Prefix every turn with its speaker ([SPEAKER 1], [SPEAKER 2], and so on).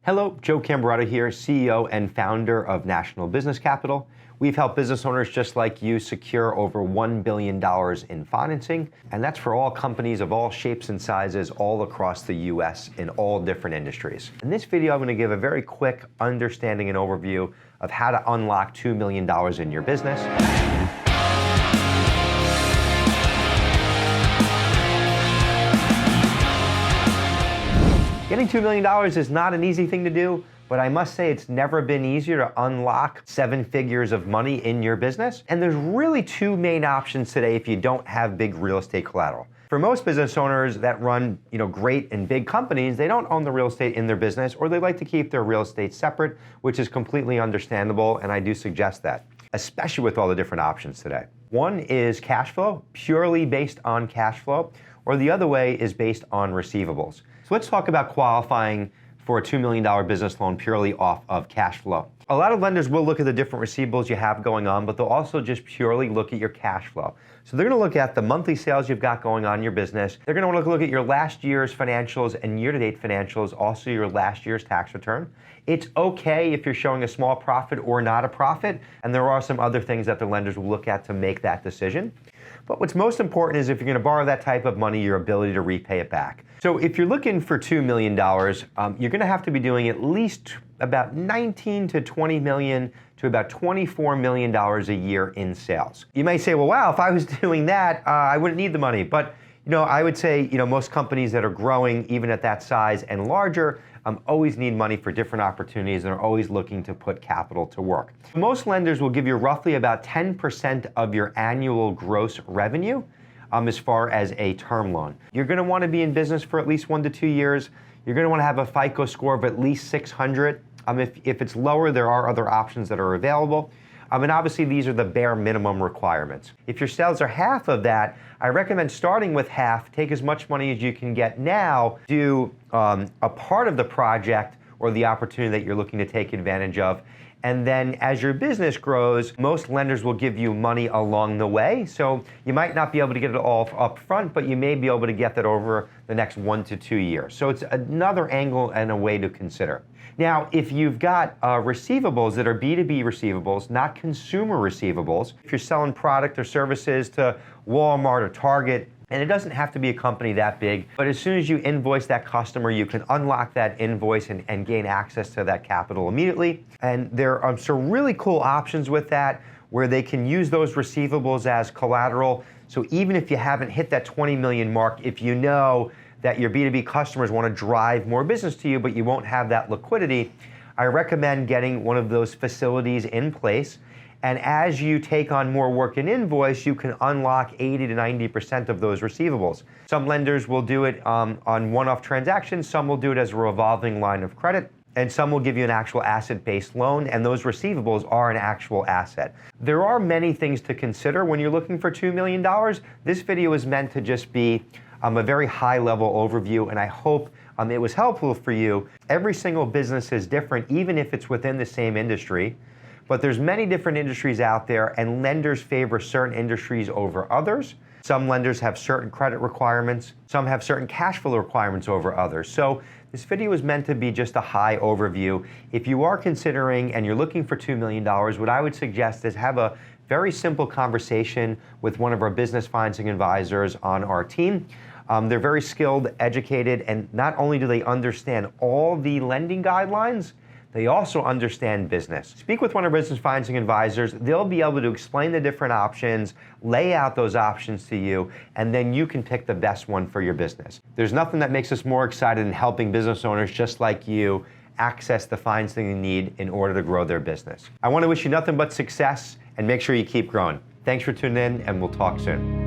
[SPEAKER 1] Hello, Joe Camberato here, CEO and founder of National Business Capital. We've helped business owners just like you secure over $1 billion in financing, and that's for all companies of all shapes and sizes all across the US in all different industries. In this video, I'm going to give a very quick understanding and overview of how to unlock $2 million in your business. Getting $2 million is not an easy thing to do, but I must say it's never been easier to unlock 7 figures of money in your business. And there's really 2 main options today if you don't have big real estate collateral. For most business owners that run great and big companies, they don't own the real estate in their business, or they like to keep their real estate separate, which is completely understandable, and I do suggest that, especially with all the different options today. One is cash flow, purely based on cash flow, or the other way is based on receivables. So let's talk about qualifying for a $2 million business loan purely off of cash flow. A lot of lenders will look at the different receivables you have going on, but they'll also just purely look at your cash flow. So they're going to look at the monthly sales you've got going on in your business. They're going to want to look at your last year's financials and year-to-date financials, also your last year's tax return. It's okay if you're showing a small profit or not a profit, and there are some other things that the lenders will look at to make that decision. But what's most important is if you're going to borrow that type of money, your ability to repay it back. So if you're looking for $2 million, you're going to have to be doing at least about 19 to 20 million to about $24 million a year in sales. You may say, well, wow, if I was doing that, I wouldn't need the money. But I would say, most companies that are growing, even at that size and larger, always need money for different opportunities and are always looking to put capital to work. Most lenders will give you roughly about 10% of your annual gross revenue as far as a term loan. You're going to want to be in business for at least 1 to 2 years. You're going to want to have a FICO score of at least 600. If it's lower, there are other options that are available. And obviously, these are the bare minimum requirements. If your sales are half of that, I recommend starting with half, take as much money as you can get now, do a part of the project or the opportunity that you're looking to take advantage of. And then as your business grows, most lenders will give you money along the way. So you might not be able to get it all up front, but you may be able to get that over the next 1 to 2 years. So it's another angle and a way to consider. Now, if you've got receivables that are B2B receivables, not consumer receivables, if you're selling product or services to Walmart or Target, and it doesn't have to be a company that big, but as soon as you invoice that customer, you can unlock that invoice and gain access to that capital immediately. And there are some really cool options with that where they can use those receivables as collateral. So even if you haven't hit that 20 million mark, if you know that your B2B customers want to drive more business to you, but you won't have that liquidity, I recommend getting one of those facilities in place. And as you take on more work and invoice, you can unlock 80 to 90% of those receivables. Some lenders will do it on one-off transactions, some will do it as a revolving line of credit, and some will give you an actual asset-based loan, and those receivables are an actual asset. There are many things to consider when you're looking for $2 million. This video is meant to just be a very high-level overview, and I hope it was helpful for you. Every single business is different, even if it's within the same industry. But there's many different industries out there, and lenders favor certain industries over others. Some lenders have certain credit requirements. Some have certain cash flow requirements over others. So this video is meant to be just a high overview. If you are considering and you're looking for $2 million, what I would suggest is have a very simple conversation with one of our business financing advisors on our team. They're very skilled, educated, and not only do they understand all the lending guidelines, they also understand business. Speak with one of our business financing advisors. They'll be able to explain the different options, lay out those options to you, and then you can pick the best one for your business. There's nothing that makes us more excited than helping business owners just like you access the financing they need in order to grow their business. I want to wish you nothing but success and make sure you keep growing. Thanks for tuning in, and we'll talk soon.